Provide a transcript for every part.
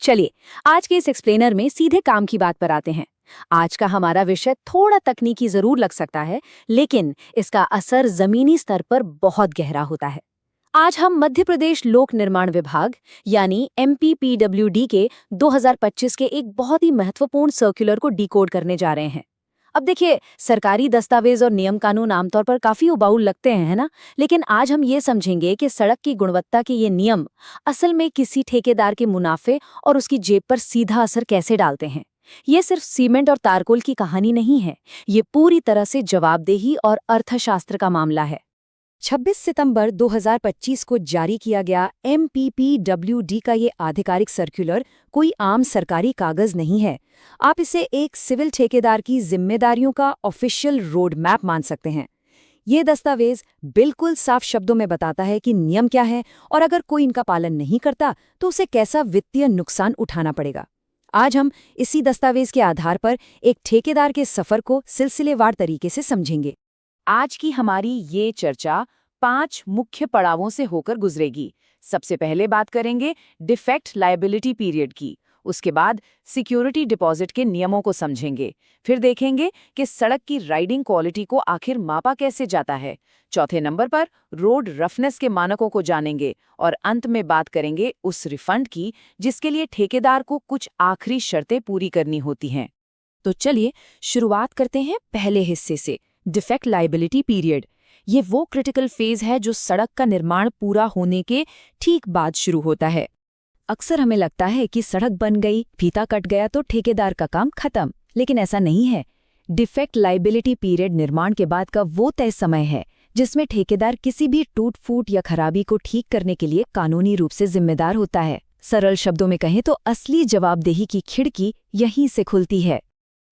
चलिए, आज के इस एक्सप्लेनर में सीधे काम की बात पर आते हैं। आज का हमारा विषय थोड़ा तकनीकी जरूर लग सकता है, लेकिन इसका असर जमीनी स्तर पर बहुत गहरा होता है। आज हम मध्य प्रदेश लोक निर्माण विभाग यानी MPPWD के 2025 के एक बहुत ही महत्वपूर्ण सर्कुलर को डिकोड करने जा रहे हैं। अब देखिए, सरकारी दस्तावेज और नियम कानून आमतौर पर काफी उबाऊ लगते हैं, है ना? लेकिन आज हम ये समझेंगे कि सड़क की गुणवत्ता के ये नियम असल में किसी ठेकेदार के मुनाफे और उसकी जेब पर सीधा असर कैसे डालते हैं। ये सिर्फ सीमेंट और तारकोल की कहानी नहीं है, ये पूरी तरह से जवाबदेही और अर्थशास्त्र का मामला है। 26 सितंबर 2025 को जारी किया गया MPPWD का ये आधिकारिक सर्कुलर कोई आम सरकारी कागज नहीं है। आप इसे एक सिविल ठेकेदार की जिम्मेदारियों का ऑफिशियल रोड मैप मान सकते हैं। ये दस्तावेज बिल्कुल साफ शब्दों में बताता है कि नियम क्या है और अगर कोई इनका पालन नहीं करता तो उसे कैसा वित्तीय नुकसान उठाना पड़ेगा। आज हम इसी दस्तावेज के आधार पर एक ठेकेदार के सफर को सिलसिलेवार तरीके से समझेंगे। आज की हमारी ये चर्चा 5 मुख्य पड़ावों से होकर गुजरेगी। सबसे पहले बात करेंगे डिफेक्ट लायबिलिटी पीरियड की, उसके बाद सिक्योरिटी डिपॉजिट के नियमों को समझेंगे, फिर देखेंगे कि सड़क की राइडिंग क्वालिटी को आखिर मापा कैसे जाता है, चौथे नंबर पर रोड रफनेस के मानकों को जानेंगे और अंत में बात करेंगे उस रिफंड की जिसके लिए ठेकेदार को कुछ आखिरी शर्तें पूरी करनी होती हैं। तो चलिए शुरुआत करते हैं पहले हिस्से से, डिफेक्ट लायबिलिटी पीरियड। ये वो क्रिटिकल फेज है जो सड़क का निर्माण पूरा होने के ठीक बाद शुरू होता है। अक्सर हमें लगता है कि सड़क बन गई, फीता कट गया तो ठेकेदार का काम खत्म, लेकिन ऐसा नहीं है। डिफेक्ट लायबिलिटी पीरियड निर्माण के बाद का वो तय समय है जिसमें ठेकेदार किसी भी टूट फूट या खराबी को ठीक करने के लिए कानूनी रूप से जिम्मेदार होता है। सरल शब्दों में कहें तो असली जवाबदेही की खिड़की यहीं से खुलती है।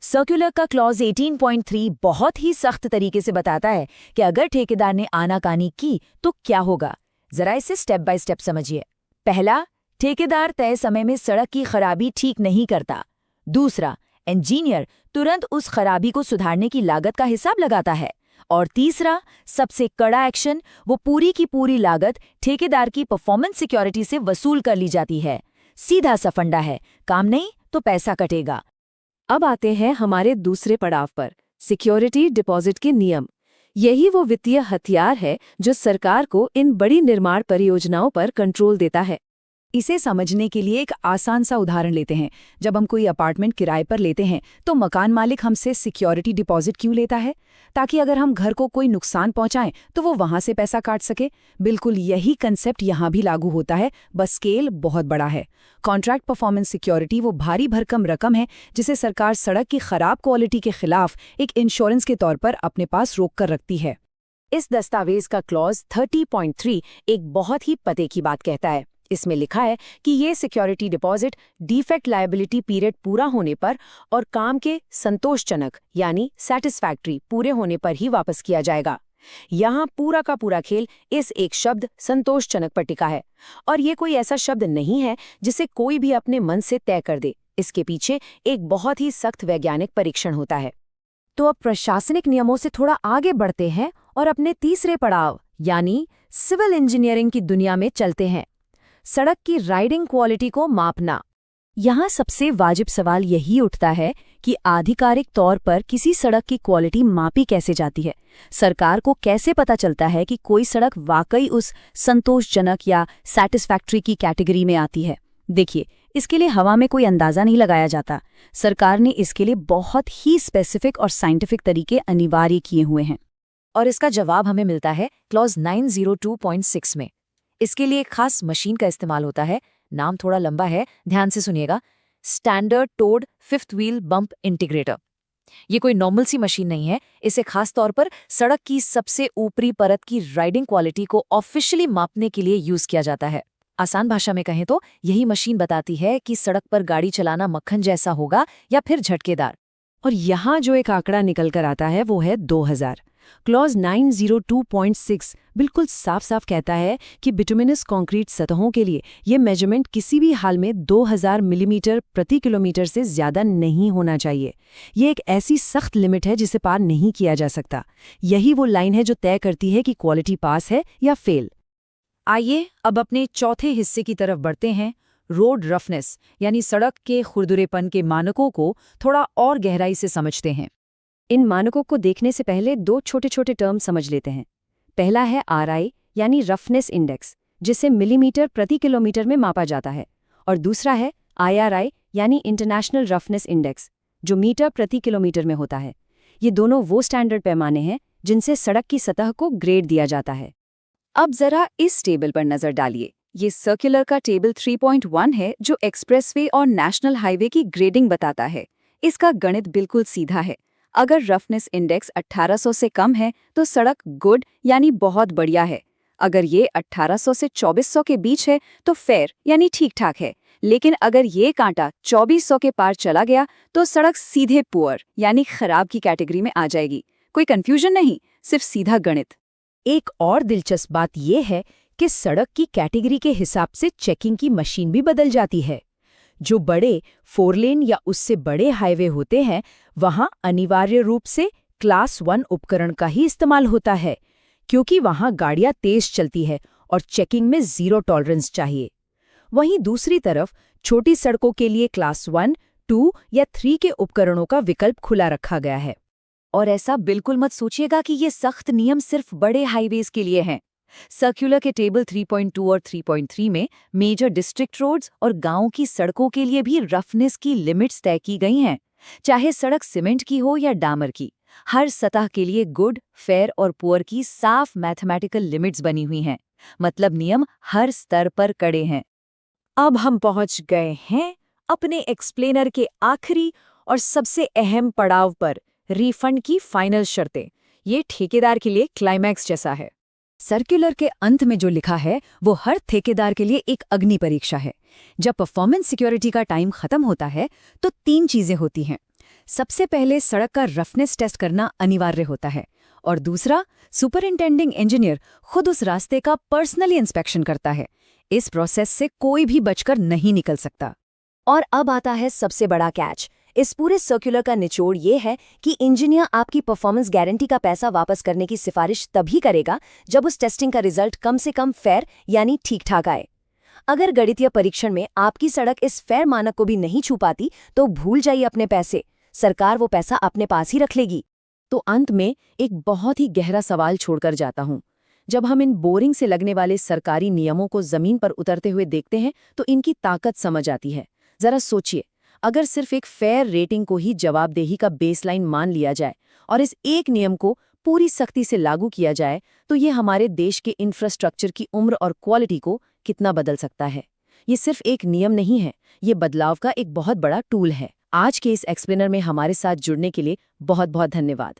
सर्कुलर का क्लॉज 18.3 बहुत ही सख्त तरीके से बताता है कि अगर ठेकेदार ने आनाकानी की तो क्या होगा। जरा इसे स्टेप बाय स्टेप समझिए। पहला, ठेकेदार तय समय में सड़क की खराबी ठीक नहीं करता। दूसरा, इंजीनियर तुरंत उस खराबी को सुधारने की लागत का हिसाब लगाता है। और तीसरा, सबसे कड़ा एक्शन, वो पूरी की पूरी लागत ठेकेदार की परफॉर्मेंस सिक्योरिटी से वसूल कर ली जाती है। सीधा सा फंडा है, काम नहीं तो पैसा कटेगा। अब आते हैं हमारे दूसरे पड़ाव पर, सिक्योरिटी डिपॉजिट के नियम। यही वो वित्तीय हथियार है जो सरकार को इन बड़ी निर्माण परियोजनाओं पर कंट्रोल देता है। इसे समझने के लिए एक आसान सा उदाहरण लेते हैं। जब हम कोई अपार्टमेंट किराए पर लेते हैं तो मकान मालिक हमसे सिक्योरिटी डिपॉजिट क्यों लेता है? ताकि अगर हम घर को कोई नुकसान पहुंचाएं तो वो वहां से पैसा काट सके। बिल्कुल यही कंसेप्ट यहां भी लागू होता है, बस स्केल बहुत बड़ा है। कॉन्ट्रैक्ट परफॉर्मेंस सिक्योरिटी वो भारी भरकम रकम है जिसे सरकार सड़क की खराब क्वालिटी के खिलाफ एक इंश्योरेंस के तौर पर अपने पास रोक कर रखती है। इस दस्तावेज का क्लॉज 30.3 एक बहुत ही पते की बात कहता है। इसमें लिखा है कि ये security deposit defect liability period पूरा होने पर और काम के संतोषजनक यानी सैटिस्फैक्ट्री पूरे होने पर ही वापस किया जाएगा। यहाँ पूरा का पूरा खेल इस एक शब्द संतोषजनक पर टिका है। और ये कोई ऐसा शब्द नहीं है जिसे कोई भी अपने मन से तय कर दे। इसके पीछे एक बहुत ही सख्त वैज्ञानिक परीक्षण होता है। तो अब प्रशासनिक नियमों से थोड़ा आगे बढ़ते हैं और अपने तीसरे पड़ाव यानी सिविल इंजीनियरिंग की दुनिया में चलते हैं। सड़क की राइडिंग क्वालिटी को मापना। यहाँ सबसे वाजिब सवाल यही उठता है कि आधिकारिक तौर पर किसी सड़क की क्वालिटी मापी कैसे जाती है। सरकार को कैसे पता चलता है कि कोई सड़क वाकई उस संतोषजनक या सैटिस्फैक्ट्री की कैटेगरी में आती है? देखिए, इसके लिए हवा में कोई अंदाजा नहीं लगाया जाता। सरकार ने इसके लिए बहुत ही स्पेसिफिक और साइंटिफिक तरीके अनिवार्य किए हुए हैं और इसका जवाब हमें मिलता है क्लॉज 902.6 में। इसके लिए एक खास मशीन का इस्तेमाल होता है। नाम थोड़ा लंबा है, ध्यान से सुनिएगा। Standard toad fifth wheel bump integrator. ये कोई नॉर्मल सी मशीन नहीं है। इसे खास तौर पर सड़क की सबसे ऊपरी परत की राइडिंग क्वालिटी को ऑफिशियली मापने के लिए यूज किया जाता है। आसान भाषा में कहें तो यही मशीन बताती है कि सड़क पर गाड़ी चलाना मक्खन जैसा होगा या फिर झटकेदार। और यहाँ जो एक आंकड़ा निकल कर आता है वो है 2000। क्लॉज 902.6 बिल्कुल साफ साफ कहता है कि बिटुमिनस कंक्रीट सतहों के लिए ये मेजरमेंट किसी भी हाल में 2000 मिलीमीटर प्रति किलोमीटर से ज्यादा नहीं होना चाहिए। ये एक ऐसी सख्त लिमिट है जिसे पार नहीं किया जा सकता। यही वो लाइन है जो तय करती है कि क्वालिटी पास है या फेल। आइए अब अपने चौथे हिस्से की तरफ बढ़ते हैं, रोड रफनेस यानी सड़क के खुरदुरेपन के मानकों को थोड़ा और गहराई से समझते हैं। इन मानकों को देखने से पहले दो छोटे छोटे टर्म समझ लेते हैं। पहला है RI यानी रफनेस इंडेक्स, जिसे मिलीमीटर प्रति किलोमीटर में मापा जाता है, और दूसरा है IRI यानी इंटरनेशनल रफनेस इंडेक्स, जो मीटर प्रति किलोमीटर में होता है। ये दोनों वो स्टैंडर्ड पैमाने हैं जिनसे सड़क की सतह को ग्रेड दिया जाता है। अब जरा इस टेबल पर नजर डालिए। ये सर्कुलर का टेबल 3.1 है, जो एक्सप्रेसवे और नेशनल हाईवे की ग्रेडिंग बताता है। इसका गणित बिल्कुल सीधा है। अगर रफनेस इंडेक्स 1800 से कम है तो सड़क गुड यानी बहुत बढ़िया है। अगर ये 1800 से 2400 के बीच है तो फेयर यानी ठीक ठाक है। लेकिन अगर ये कांटा 2400 के पार चला गया तो सड़क सीधे पुअर यानी खराब की कैटेगरी में आ जाएगी। कोई कंफ्यूजन नहीं, सिर्फ सीधा गणित। एक और दिलचस्प बात यह है कि सड़क की कैटेगरी के हिसाब से चेकिंग की मशीन भी बदल जाती है। जो बड़े 4 लेन या उससे बड़े हाईवे होते हैं, वहां अनिवार्य रूप से क्लास 1 उपकरण का ही इस्तेमाल होता है, क्योंकि वहां गाड़ियां तेज चलती है और चेकिंग में 0 टॉलरेंस चाहिए। वहीं दूसरी तरफ छोटी सड़कों के लिए क्लास 1, 2 या 3 के उपकरणों का विकल्प खुला रखा गया है। और ऐसा बिल्कुल मत सोचिएगा कि ये सख्त नियम सिर्फ बड़े हाईवेज के लिए हैं। सर्कुलर के टेबल 3.2 और 3.3 में मेजर डिस्ट्रिक्ट रोड्स और गांवों की सड़कों के लिए भी रफनेस की लिमिट्स तय की गई हैं। चाहे सड़क सीमेंट की हो या डामर की, हर सतह के लिए गुड, फेयर और पुअर की साफ मैथमेटिकल लिमिट्स बनी हुई हैं। मतलब नियम हर स्तर पर कड़े हैं। अब हम पहुंच गए हैं अपने एक्सप्लेनर के आखिरी और सबसे अहम पड़ाव पर, रिफंड की फाइनल शर्तें। ये ठेकेदार के लिए क्लाइमैक्स जैसा है। सर्कुलर के अंत में जो लिखा है वो हर ठेकेदार के लिए एक अग्नि परीक्षा है। जब परफॉर्मेंस सिक्योरिटी का टाइम खत्म होता है तो 3 चीजें होती हैं। सबसे पहले सड़क का रफनेस टेस्ट करना अनिवार्य होता है, और दूसरा सुपरिंटेंडिंग इंजीनियर खुद उस रास्ते का पर्सनली इंस्पेक्शन करता है। इस प्रोसेस से कोई भी बचकर नहीं निकल सकता। और अब आता है सबसे बड़ा कैच। इस पूरे सर्कुलर का निचोड़ ये है कि इंजीनियर आपकी परफॉर्मेंस गारंटी का पैसा वापस करने की सिफारिश तभी करेगा जब उस टेस्टिंग का रिजल्ट कम से कम फेयर यानी ठीक ठाक आए। अगर गणितीय परीक्षण में आपकी सड़क इस फेयर मानक को भी नहीं छू पाती तो भूल जाइए अपने पैसे, सरकार वो पैसा अपने पास ही रख लेगी। तो अंत में एक बहुत ही गहरा सवाल छोड़कर जाता हूं। जब हम इन बोरिंग से लगने वाले सरकारी नियमों को जमीन पर उतरते हुए देखते हैं तो इनकी ताकत समझ आती है। जरा सोचिए, अगर सिर्फ एक फेयर रेटिंग को ही जवाबदेही का बेसलाइन मान लिया जाए और इस एक नियम को पूरी सख्ती से लागू किया जाए तो ये हमारे देश के इंफ्रास्ट्रक्चर की उम्र और क्वालिटी को कितना बदल सकता है। ये सिर्फ एक नियम नहीं है, ये बदलाव का एक बहुत बड़ा टूल है। आज के इस एक्सप्लेनर में हमारे साथ जुड़ने के लिए बहुत बहुत धन्यवाद।